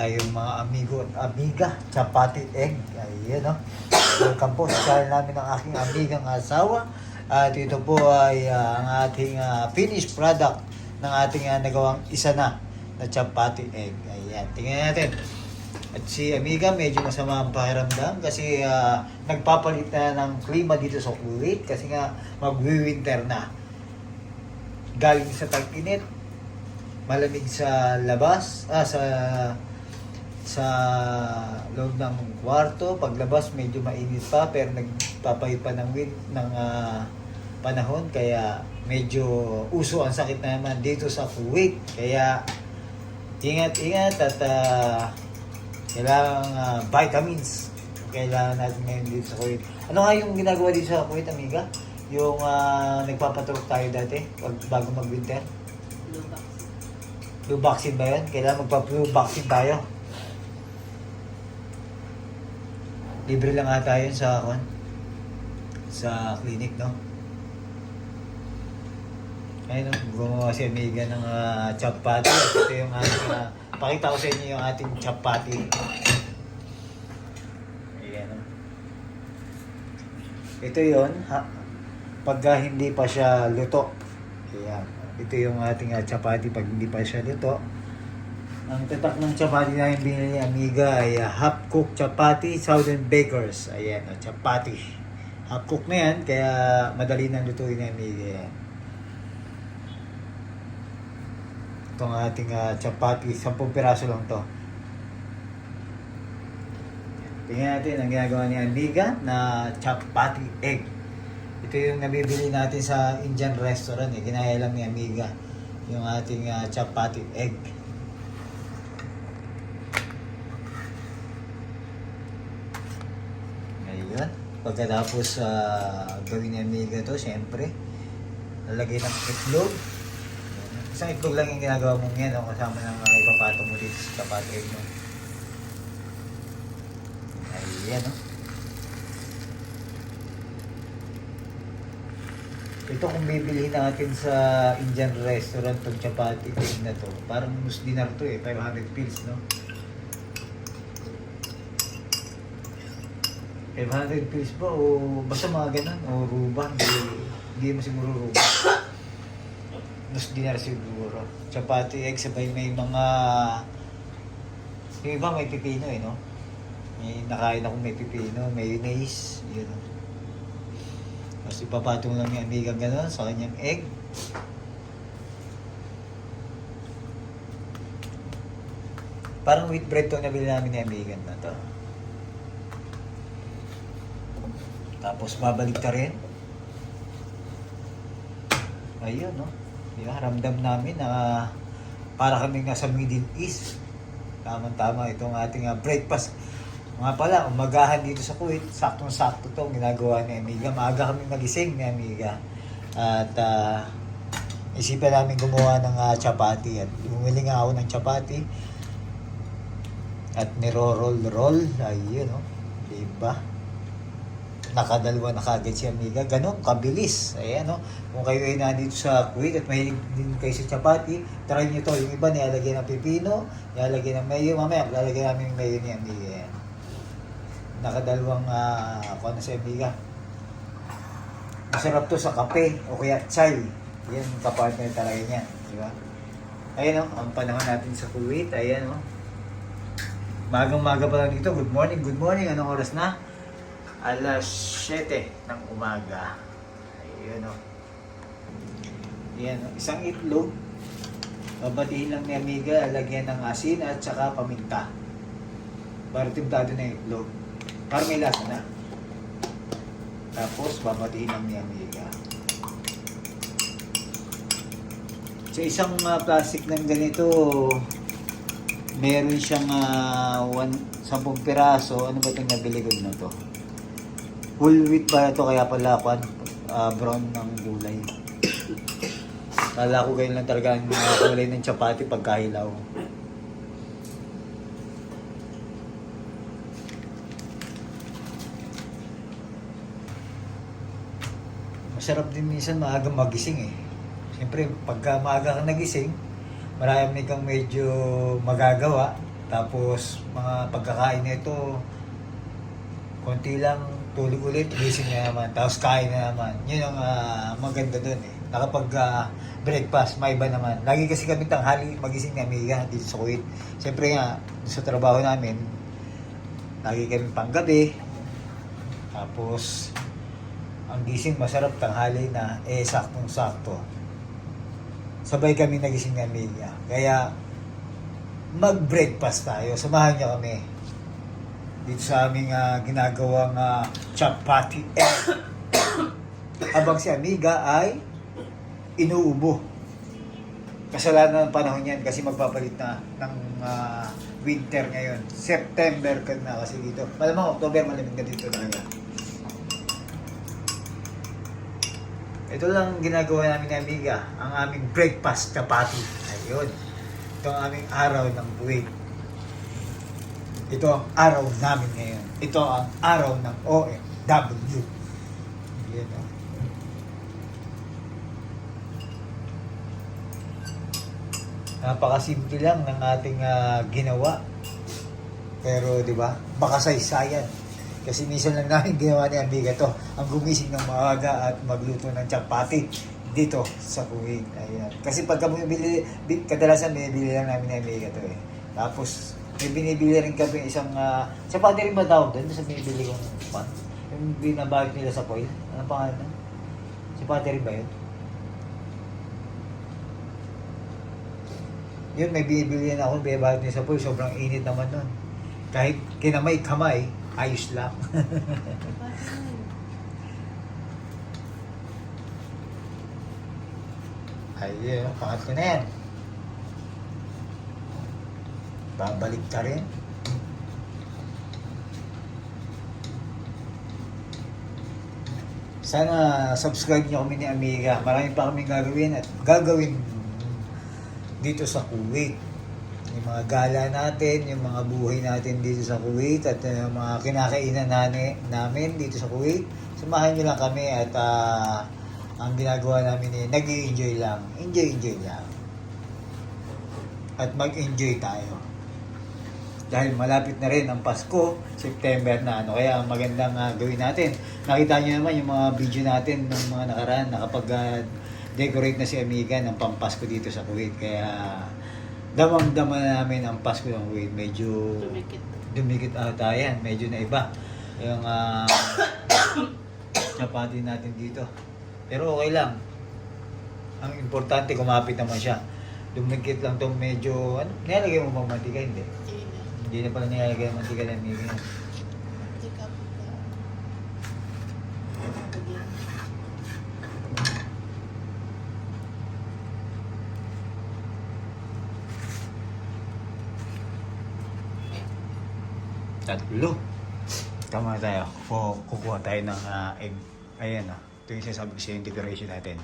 tayong mga amigo at amiga, chapati egg. Ayan, no? Welcome po sa channel namin ng aking amigang asawa. At ito po ay ang ating finished product ng ating nagawang isa na chapati egg. Ayan, tingnan natin. At si amiga medyo masama ang pakiramdam kasi nagpapalit na ng klima dito sa Kuwait kasi nga magwi-winter na. Galing sa tag-init, malamig sa labas, sa loob ng kwarto. Paglabas medyo mainit pa pero nagpapay pa ng panahon kaya medyo uso ang sakit na naman dito sa Kuwait. Kaya ingat-ingat at kailangan vitamins kailangan natin ngayon dito sa Kuwait. Ano nga yung ginagawa dito sa Kuwait, amiga? Yung nagpapaturok tayo dati bago mag-winter? Flu vaccine ba yun? Kailangan magpa-flu vaccine tayo. Libre lang ata yun sa clinic, no? Ayun, gumawa si amiga ng chapati. Ito yung ating, pakita ko sa inyo yung ating chapati. Ayan, no? Ito yun, pagka hindi pa siya luto. Ayan. Ito yung ating chapati pag hindi pa siya luto. Ang tatak ng chapati na yung binili ni amiga ay half-cooked chapati, Southern Bakers. Ayan, chapati. Half-cooked na yan, kaya madali nang lutuin ni amiga yan. Itong ating chapati, 10 piraso lang to. Tingnan natin ang ginagawa ni amiga na chapati egg. Ito yung nabibili natin sa Indian restaurant. Ginaya lang ni amiga yung ating chapati egg. Ayun. Pagkatapos gawin ni amiga to, syempre lalagay ng itlog. Isang itlog lang yung ginagawa mong yan, kasama ng ipapato mo dito sa chapati egg mo. Ayan, no? Ito kung bibilihin natin sa Indian restaurant itong chapati egg na to, parang mus dinar to 500 pills, no? 500 pills ba o basta mga ganun o ruba, hindi mo siguro ruba. Mus dinar siguro. Chapati egg sabay may mga yung iba may pipino no? May nakain ako may pipino, mayonnaise, yun. Tapos ipapatong lang yung amigang gano'n sa kanyang egg. Parang wheat bread to nabili namin ni amigan na to. Tapos babalik ka rin. Ayun, no? Diba, ramdam namin na para kaming nasa Middle East. Tama-tama itong ating breakfast. Nga pala, umagahan dito sa Kuwait, saktong-sakto itong ginagawa ni amiga. Maaga kami magising ni amiga. At isipan namin gumawa ng chapati. At bumili nga ako ng chapati. At niro-roll-roll. Ayun, no? Diba? Nakadalawa na kagad si amiga. Ganon, kabilis. Ayan, no? Kung kayo ay nandito sa Kuwait at mahilig din kayo sa chapati, try nyo to. Yung iba nilalagay ng pipino, nilalagay ng mayo. Mamaya, lalagay namin yung mayo ni amiga. Yan. Nakadalawang ako na sa amiga. Masarap to sa kape o kaya chai. Yan yung kapartner talaga niya, di ba? Ayan, no? Ang panahon natin sa Kuwait. Ayan, no? Magang-maga pa lang dito. Good morning, good morning. Anong oras na? Alas 7 ng umaga. Ayan, no? Ayan, no? Isang itlog. Babatiin lang ni amiga, lagyan ng asin at saka paminta. Para timtado na yung itlog. Para may lasa na. Tapos, babatiin lang ni amiga. Sa isang plastic ng ganito, meron siyang 10 piraso. Ano ba itong nabili ko na to? Whole wheat ba ito? Kaya pala brown ng gulay. Kala ko ganyan lang talaga ang kulay ng chapati pagkahilaw. Masarap din minsan maaga magising eh. Siyempre, pagka maaga kang nagising, marami kang medyo magagawa. Tapos, mga pagkakain nito, konti lang, tulog ulit, gising na naman, tapos kain na naman. Yun ang maganda dun eh. Nakapag breakfast, may iba naman. Lagi kasi kami tanghali magising ni Amiga dito sa Kuwait. Siyempre nga, sa trabaho namin, lagi kami panggabi. Tapos, ang gising masarap tanghali na, saktong-sakto. Sabay kami nagising ni Amiga. Kaya, mag-breakfast tayo. Samahan niyo kami dito sa aming ginagawang chapati egg. Habang si Amiga ay inuubo. Kasalanan ng panahon yan kasi magpapalit na ng winter ngayon. September ka na kasi dito. Malamang October malamig na dito talaga. Ito lang ginagawa namin ni Amiga, ang aming breakfast chapati. Ayun. Ito ang aming araw ng Kuwait. Ito ang araw namin ngayon. Ito ang araw ng OFW. Yan o. Napakasimple lang ng ating ginawa. Pero, di ba? Baka saysayan. Kasi minsan lang namin ginawa ni Amiga to. Ang gumising ng maaga at magluto ng chapati dito sa Kuwait. Ayan. Kasi pagka bumibili, kadalasan binibili lang namin ni Amiga to eh. Tapos, may binibili rin kami isang, chapati rin ba tawag doon? Sa binibili kong pan? Yung binabalik nila sa foil. Ano pangalan na? Chapati rin ba yun? Yun, may binibili na ako, binabalik nila sa foil. Sobrang init naman nun. Kahit kinamay-kamay, ayos lang. Ayun, pangat ko na yan. Babalik ka rin. Sana subscribe nyo kami ni Amiga. Marami pa kami gagawin dito sa Kuwait. Yung mga gala natin, yung mga buhay natin dito sa Kuwait at yung mga kinakainan namin dito sa Kuwait. Samahan nyo lang kami at ang ginagawa namin nag-i-enjoy lang. Enjoy lang. At mag-enjoy tayo. Dahil malapit na rin ang Pasko, September na kaya magandang gawin natin. Nakita niyo naman yung mga video natin ng mga nakaraan, nakapag-decorate na si Amiga ng pampasko dito sa Kuwait. Kaya damang-dama na namin ang Pasko ng Kuwait. Medyo dumikit ata yan, medyo na iba. Yung chapati natin dito. Pero okay lang. Ang importante, kumapit naman siya. Dumikit lang itong medyo, nilalagay mo bang mantika? Hindi na pala nilalagay ang mantika ng Amiga. Tatlo. Tama tayo. Kukuha tayo ng egg. Ayan o. Ito yung sinasabi ko sa yung decoration natin.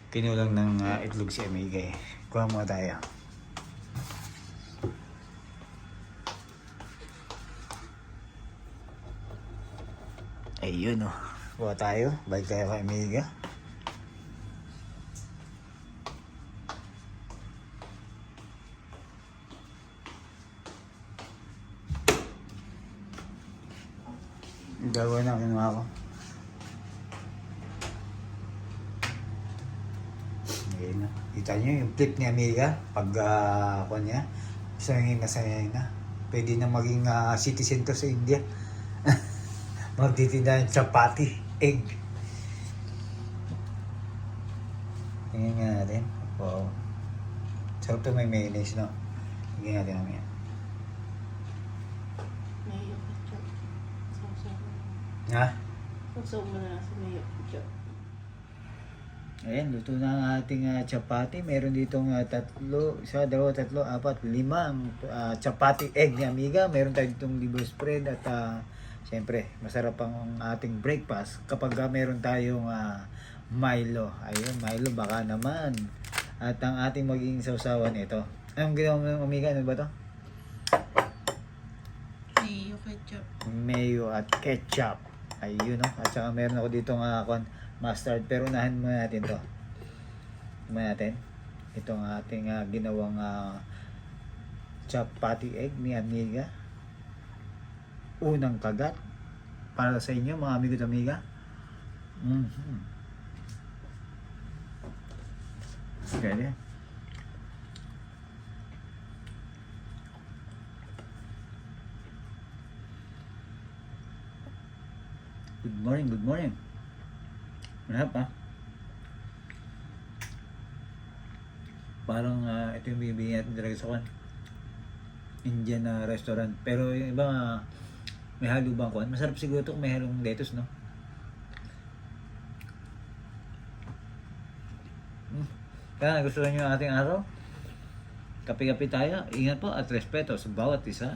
Kinulang ng itlog si Amiga eh. Kuha muna tayo. Ayun o. Kuha tayo. Balik tayo kay Amiga. Gagawin na kinuha ko. Ayun na. Kita nyo yung flip ni Amiga. Pag ako niya, sanay na. Pwede na maging citizen to sa India. Magtitinda ng chapati, egg. Tingnan nga natin. Wow. Sarap to, may mayonnaise, no? Tingnan natin namin yan. Mayo ketchup. Ha? Sausaw mo na lang sa mayo ketchup. Ayan, luto na ang ating chapati. Meron ditong tatlo, isa, dalawa, tatlo, apat, lima ang chapati egg ni Amiga. Meron tayo ditong liver spread at siyempre, masarap ang ating breakfast kapag meron tayong Milo. Ayun, Milo baka naman. At ang ating magiging sausawan ito. Anong ginawa mo ng Amiga? Ano ba to? Mayo ketchup. Mayo at ketchup. Ayun, no? At saka meron ako dito mustard. Pero unahin muna natin to. Natin. Ito ang ating ginawang chapati egg ni Amiga. Unang kagat para sa inyo mga amigo at amiga. Pwede. Good morning, good morning. Manahap ha? Parang ito yung bibigyan natin talaga sa kwan. Indian restaurant. Pero yung iba may halo bang kwan? Masarap siguro ito kung may halong lettuce, no? Kaya gusto nyo ang ating araw? Kape-kape tayo. Ingat po at respeto sa bawat isa.